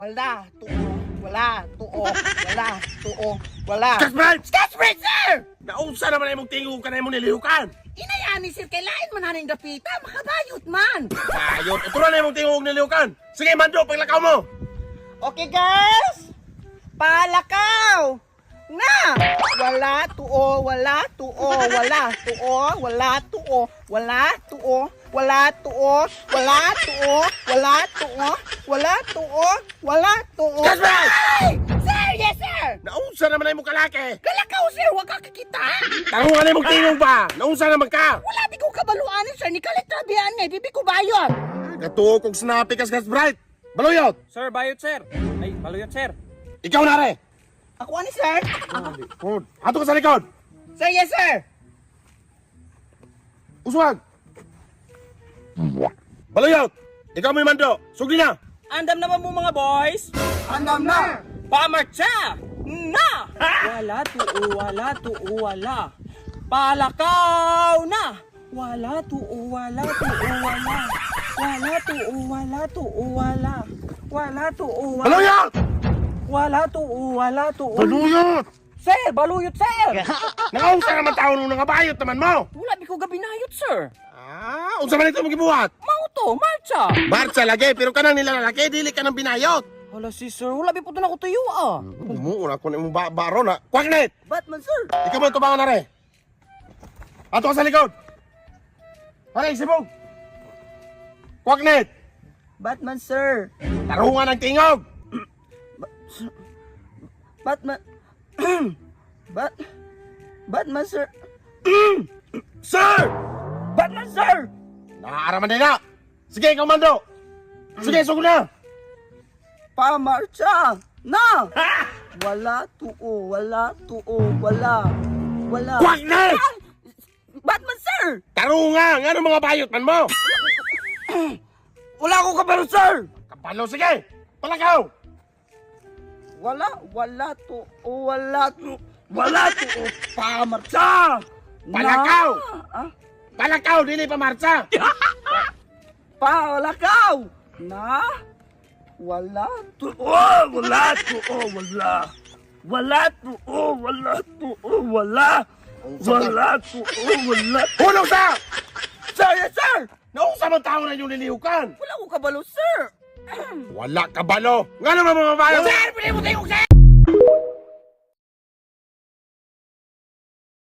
Wala, tuo, wala, tuo, wala, tuo, wala. Sketchbreak! Sketchbreak, sir! Naunsa naman ay mong tingog ka na mong nilihukan. Inayani, sir, kailain man haning dapita, makabayot man. Ayun, ito na mong tingog nilihukan. Sige, Mando, paglakaw mo. Okay, guys? Palakaw! Na! Wala, tuo, wala, tuo, wala, tuo, wala, tuo, wala, tuo, wala, tuo, wala, tuo, wala, tuo, wala, tuo, wala, tuo. Sketchbreak! Ay! Sir, yes, sir! Naunsa naman ay mong kalaki. Kalakaw, sir, wag ka kakita. Tarungan ay mong tingog ba? Naunsa naman ka. Wala di ko kabaluanin, sir, ni kalitrabihan eh, bibi ko bayon. Katuo kong snappy ka, Sketchbreak. Baluyot! Sir, bayot sir. Ay, baluyot sir. Ikaw na rin. Ako ani, sir? Good. Ato ka sa likod. Sir, yes, sir! Uswag. Baluyot! Ikaw mo yung Mando. Sugli na. Andam naman mo mga boys. Andam na! Pamarcha! Na! Wala tuo, wala tuo, wala. Palakaw na! Wala tuo, wala tuo, wala. Wala tuo, wala tuo, wala. Wala tuo, wala. Baluyot! Wala tuo, wala tuo. Baluyot! Sir, baluyot sir! Naunsa naman tao nung nangabayot naman mo. Wala di ko gabinayot sir. Ah, unsa man ito mong gibuhat? Mauto, marcha! Marcha lagi, pero kanang nila lalaki, dili ka ng binayot. Hala si sir, wala bi po na ko tuyo ah. Umuuna ko na yung baro na. Kwaknet! Batman, sir! Ikaw mo tubangan na rin. Ato ka sa likod. Haray, sibog. Kwaknet! Batman, sir! Tarungan ng tingog. Batman... Batman, sir! Sir! Batman, sir! Nakaaraman din na. Sige, ikaw Mando. Sige, sugod na. Pamarcha! Na! Wala tuo, wala tuo, wala. Wala. Kwaknet! Batman, sir! Tarungan! Ano mga bayot man mo? Wala akong kabalo, sir! Kapalo, sige. Palakaw. Wala tuo, wala tuo. Pamarcha! Palakaw! Ah? Palakaw, dili pa marcha. Palakaw! Na? Wala tuo, wala tuo, wala. Wala tuo, wala tuo, wala. Wala tuo, wala. Hulog sa! Sir, yes, sir! Naunsa man tao na yung nilihukan? Wala akong kabalo, sir! Wala kabalo. Nga naman mga bayot. Sir, pili mo tayo, sir!